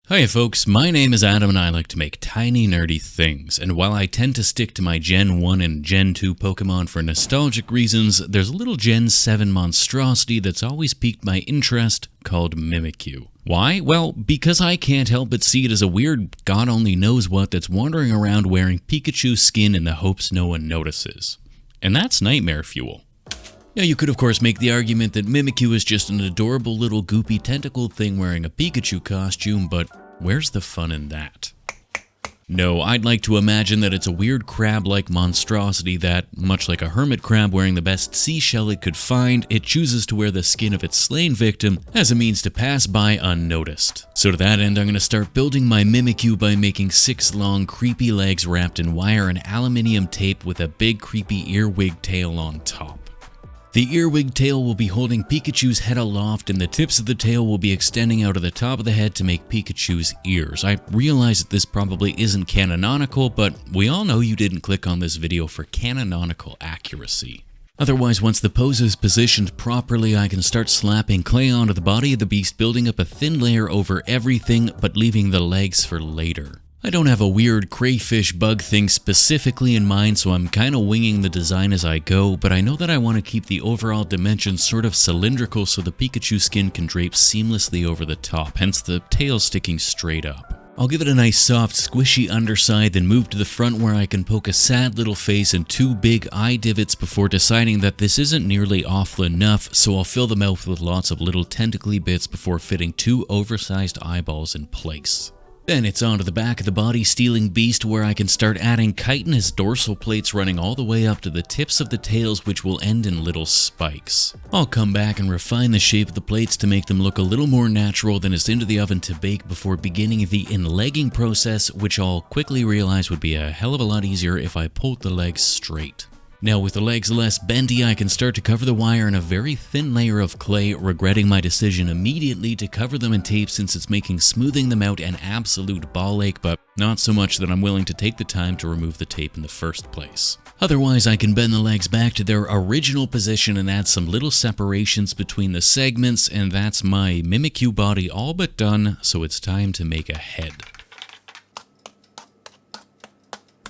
Hi folks, my name is Adam and I like to make tiny nerdy things, and while I tend to stick to my Gen 1 and Gen 2 Pokemon for nostalgic reasons, there's a little Gen 7 monstrosity that's always piqued my interest called Mimikyu. Why? Well, because I can't help but see it as a weird God only knows what that's wandering around wearing Pikachu skin in the hopes no one notices. And that's nightmare fuel. Now, you could of course make the argument that Mimikyu is just an adorable little goopy tentacle thing wearing a Pikachu costume, but where's the fun in that? No, I'd like to imagine that it's a weird crab-like monstrosity that, much like a hermit crab wearing the best seashell it could find, it chooses to wear the skin of its slain victim as a means to pass by unnoticed. So to that end, I'm going to start building my Mimikyu by making 6 long, creepy legs wrapped in wire and aluminium tape with a big, creepy earwig tail on top. The earwig tail will be holding Pikachu's head aloft, and the tips of the tail will be extending out of the top of the head to make Pikachu's ears. I realize that this probably isn't canonical, but we all know you didn't click on this video for canonical accuracy. Otherwise, once the pose is positioned properly, I can start slapping clay onto the body of the beast, building up a thin layer over everything, but leaving the legs for later. I don't have a weird crayfish bug thing specifically in mind, so I'm kinda winging the design as I go, but I know that I want to keep the overall dimensions sort of cylindrical so the Pikachu skin can drape seamlessly over the top, hence the tail sticking straight up. I'll give it a nice soft squishy underside, then move to the front where I can poke a sad little face and 2 big eye divots before deciding that this isn't nearly awful enough, so I'll fill the mouth with lots of little tentacly bits before fitting 2 oversized eyeballs in place. Then it's onto the back of the body stealing beast where I can start adding chitinous dorsal plates running all the way up to the tips of the tails, which will end in little spikes. I'll come back and refine the shape of the plates to make them look a little more natural, then it's into the oven to bake before beginning the inlegging process, which I'll quickly realize would be a hell of a lot easier if I pulled the legs straight. Now with the legs less bendy, I can start to cover the wire in a very thin layer of clay, regretting my decision immediately to cover them in tape since it's making smoothing them out an absolute ball ache, but not so much that I'm willing to take the time to remove the tape in the first place. Otherwise, I can bend the legs back to their original position and add some little separations between the segments, and that's my Mimikyu body all but done, so it's time to make a head.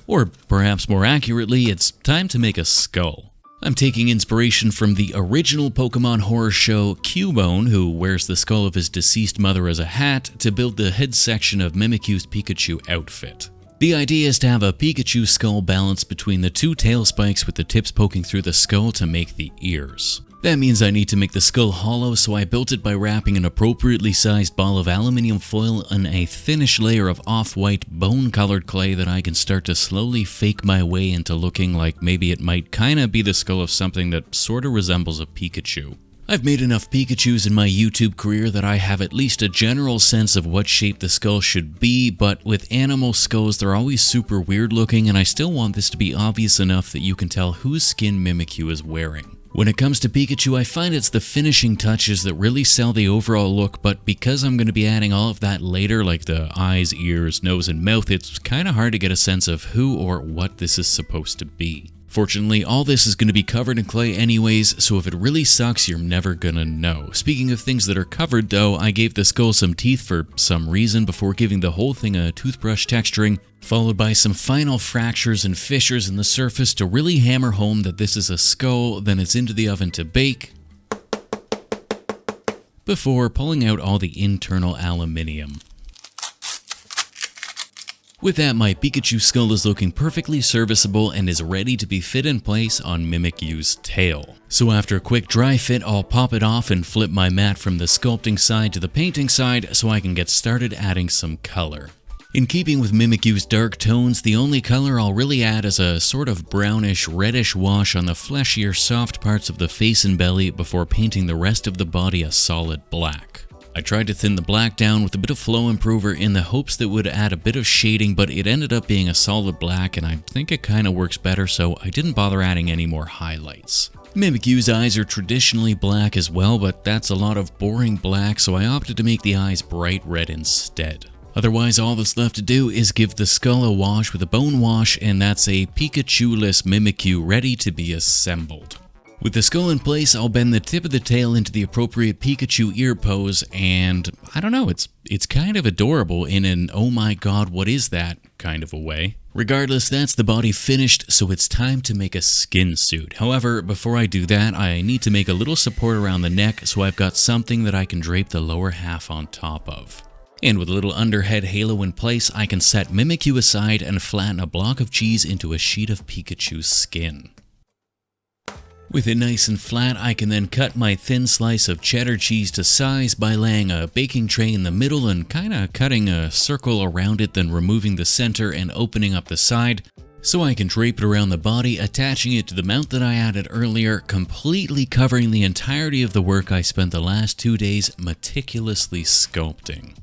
Or perhaps more accurately, it's time to make a skull. I'm taking inspiration from the original Pokemon horror show Cubone, who wears the skull of his deceased mother as a hat, to build the head section of Mimikyu's Pikachu outfit. The idea is to have a Pikachu skull balance between the 2 tail spikes with the tips poking through the skull to make the ears. That means I need to make the skull hollow, so I built it by wrapping an appropriately sized ball of aluminium foil on a thinnish layer of off-white bone-colored clay that I can start to slowly fake my way into looking like maybe it might kinda be the skull of something that sorta resembles a Pikachu. I've made enough Pikachus in my YouTube career that I have at least a general sense of what shape the skull should be, but with animal skulls they're always super weird looking, and I still want this to be obvious enough that you can tell whose skin Mimikyu is wearing. When it comes to Pikachu, I find it's the finishing touches that really sell the overall look, but because I'm going to be adding all of that later, like the eyes, ears, nose, and mouth, it's kind of hard to get a sense of who or what this is supposed to be. Fortunately, all this is going to be covered in clay anyways, so if it really sucks, you're never gonna know. Speaking of things that are covered though, I gave the skull some teeth for some reason before giving the whole thing a toothbrush texturing, followed by some final fractures and fissures in the surface to really hammer home that this is a skull. Then it's into the oven to bake, before pulling out all the internal aluminium. With that, my Pikachu skull is looking perfectly serviceable and is ready to be fit in place on Mimikyu's tail. So after a quick dry fit, I'll pop it off and flip my mat from the sculpting side to the painting side so I can get started adding some color. In keeping with Mimikyu's dark tones, the only color I'll really add is a sort of brownish reddish wash on the fleshier soft parts of the face and belly before painting the rest of the body a solid black. I tried to thin the black down with a bit of flow improver in the hopes that it would add a bit of shading, but it ended up being a solid black and I think it kinda works better, so I didn't bother adding any more highlights. Mimikyu's eyes are traditionally black as well, but that's a lot of boring black, so I opted to make the eyes bright red instead. Otherwise, all that's left to do is give the skull a wash with a bone wash, and that's a Pikachu-less Mimikyu ready to be assembled. With the skull in place, I'll bend the tip of the tail into the appropriate Pikachu ear pose, and I don't know, it's kind of adorable in an oh my god, what is that kind of a way. Regardless, that's the body finished, so it's time to make a skin suit. However, before I do that, I need to make a little support around the neck, so I've got something that I can drape the lower half on top of. And with a little underhead halo in place, I can set Mimikyu aside and flatten a block of cheese into a sheet of Pikachu's skin. With it nice and flat, I can then cut my thin slice of cheddar cheese to size by laying a baking tray in the middle and kinda cutting a circle around it, then removing the center and opening up the side, so I can drape it around the body, attaching it to the mount that I added earlier, completely covering the entirety of the work I spent the last 2 days meticulously sculpting.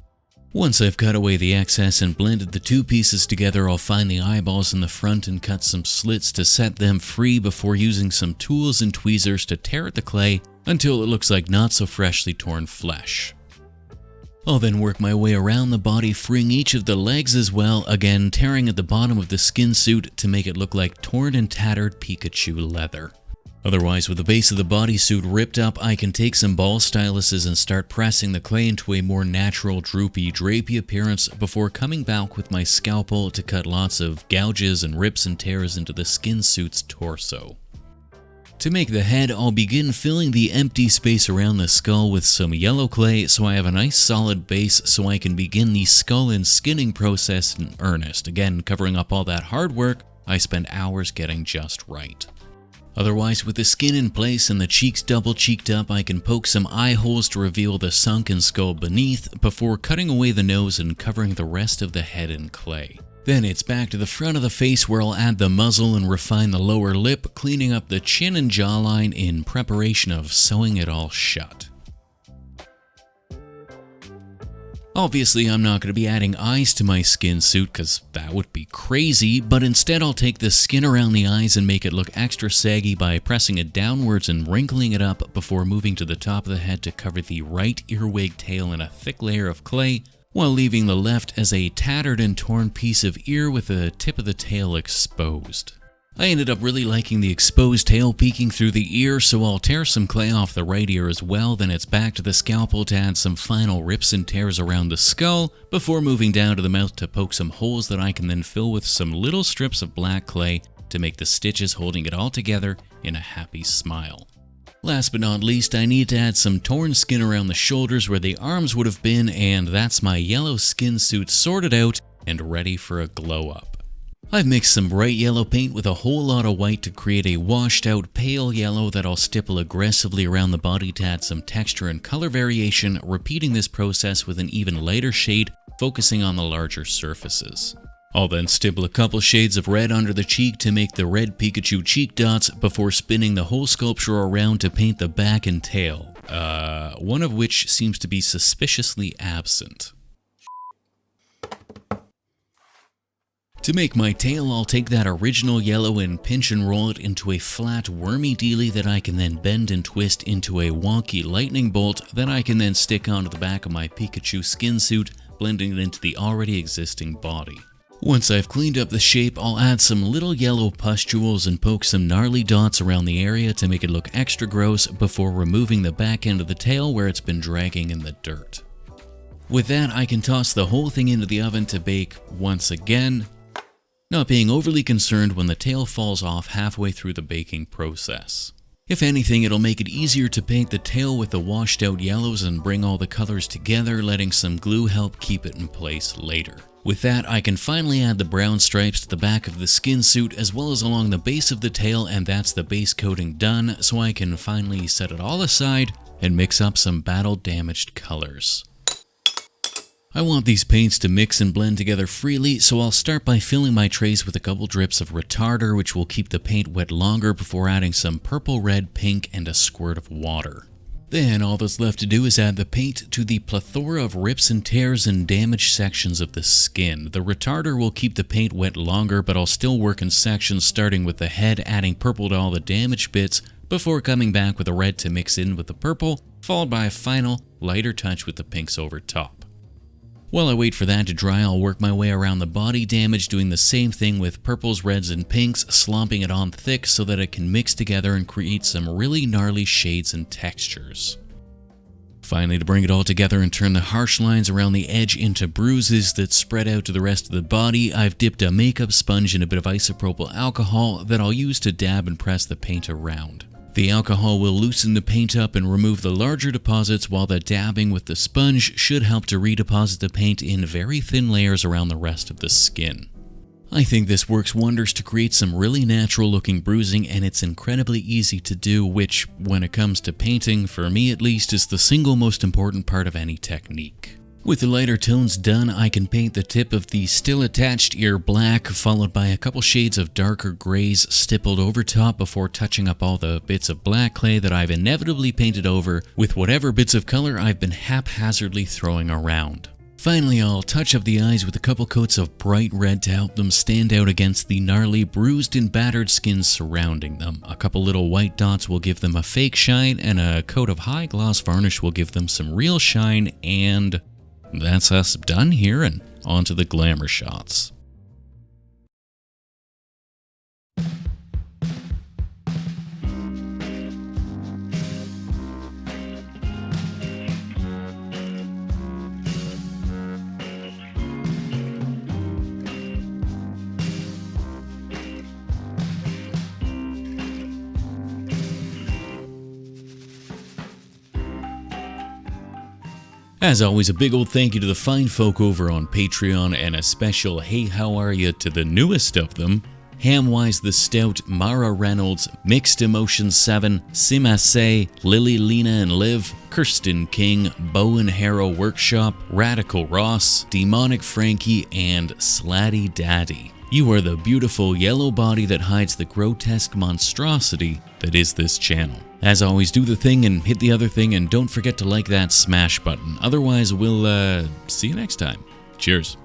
Once I've cut away the excess and blended the two pieces together, I'll find the eyeballs in the front and cut some slits to set them free before using some tools and tweezers to tear at the clay until it looks like not so freshly torn flesh. I'll then work my way around the body, freeing each of the legs as well, again tearing at the bottom of the skin suit to make it look like torn and tattered Pikachu leather. Otherwise, with the base of the bodysuit ripped up, I can take some ball styluses and start pressing the clay into a more natural, droopy, drapey appearance before coming back with my scalpel to cut lots of gouges and rips and tears into the skin suit's torso. To make the head, I'll begin filling the empty space around the skull with some yellow clay so I have a nice solid base so I can begin the skull and skinning process in earnest, again covering up all that hard work I spent hours getting just right. Otherwise, with the skin in place and the cheeks double cheeked up, I can poke some eye holes to reveal the sunken skull beneath before cutting away the nose and covering the rest of the head in clay. Then it's back to the front of the face where I'll add the muzzle and refine the lower lip, cleaning up the chin and jawline in preparation of sewing it all shut. Obviously, I'm not going to be adding eyes to my skin suit because that would be crazy, but instead I'll take the skin around the eyes and make it look extra saggy by pressing it downwards and wrinkling it up before moving to the top of the head to cover the right earwig tail in a thick layer of clay, while leaving the left as a tattered and torn piece of ear with the tip of the tail exposed. I ended up really liking the exposed tail peeking through the ear, so I'll tear some clay off the right ear as well, then it's back to the scalpel to add some final rips and tears around the skull, before moving down to the mouth to poke some holes that I can then fill with some little strips of black clay to make the stitches holding it all together in a happy smile. Last but not least, I need to add some torn skin around the shoulders where the arms would have been, and that's my yellow skin suit sorted out and ready for a glow up. I've mixed some bright yellow paint with a whole lot of white to create a washed out pale yellow that I'll stipple aggressively around the body to add some texture and color variation, repeating this process with an even lighter shade, focusing on the larger surfaces. I'll then stipple a couple shades of red under the cheek to make the red Pikachu cheek dots before spinning the whole sculpture around to paint the back and tail, one of which seems to be suspiciously absent. To make my tail, I'll take that original yellow and pinch and roll it into a flat wormy dealy that I can then bend and twist into a wonky lightning bolt that I can then stick onto the back of my Pikachu skin suit, blending it into the already existing body. Once I've cleaned up the shape, I'll add some little yellow pustules and poke some gnarly dots around the area to make it look extra gross before removing the back end of the tail where it's been dragging in the dirt. With that, I can toss the whole thing into the oven to bake once again, not being overly concerned when the tail falls off halfway through the baking process. If anything, it'll make it easier to paint the tail with the washed out yellows and bring all the colors together, letting some glue help keep it in place later. With that, I can finally add the brown stripes to the back of the skin suit as well as along the base of the tail, and that's the base coating done, so I can finally set it all aside and mix up some battle damaged colors. I want these paints to mix and blend together freely, so I'll start by filling my trays with a couple drips of retarder, which will keep the paint wet longer before adding some purple, red, pink, and a squirt of water. Then all that's left to do is add the paint to the plethora of rips and tears and damaged sections of the skin. The retarder will keep the paint wet longer, but I'll still work in sections starting with the head, adding purple to all the damaged bits, before coming back with the red to mix in with the purple, followed by a final, lighter touch with the pinks over top. While I wait for that to dry, I'll work my way around the body damage, doing the same thing with purples, reds, and pinks, slomping it on thick so that it can mix together and create some really gnarly shades and textures. Finally, to bring it all together and turn the harsh lines around the edge into bruises that spread out to the rest of the body, I've dipped a makeup sponge in a bit of isopropyl alcohol that I'll use to dab and press the paint around. The alcohol will loosen the paint up and remove the larger deposits, while the dabbing with the sponge should help to redeposit the paint in very thin layers around the rest of the skin. I think this works wonders to create some really natural looking bruising, and it's incredibly easy to do, which, when it comes to painting, for me at least, is the single most important part of any technique. With the lighter tones done, I can paint the tip of the still attached ear black, followed by a couple shades of darker grays stippled over top before touching up all the bits of black clay that I've inevitably painted over with whatever bits of color I've been haphazardly throwing around. Finally, I'll touch up the eyes with a couple coats of bright red to help them stand out against the gnarly, bruised and battered skin surrounding them. A couple little white dots will give them a fake shine, and a coat of high gloss varnish will give them some real shine, and that's us done here, and on to the glamour shots. As always, a big old thank you to the fine folk over on Patreon, and a special hey how are ya to the newest of them, Hamwise the Stout, Mara Reynolds, Mixed Emotions 7, Simase, Lily, Lena and Liv, Kirsten King, Bow and Harrow Workshop, Radical Ross, Demonic Frankie, and Slatty Daddy. You are the beautiful yellow body that hides the grotesque monstrosity that is this channel. As always, do the thing and hit the other thing, and don't forget to like that smash button. Otherwise, we'll see you next time. Cheers.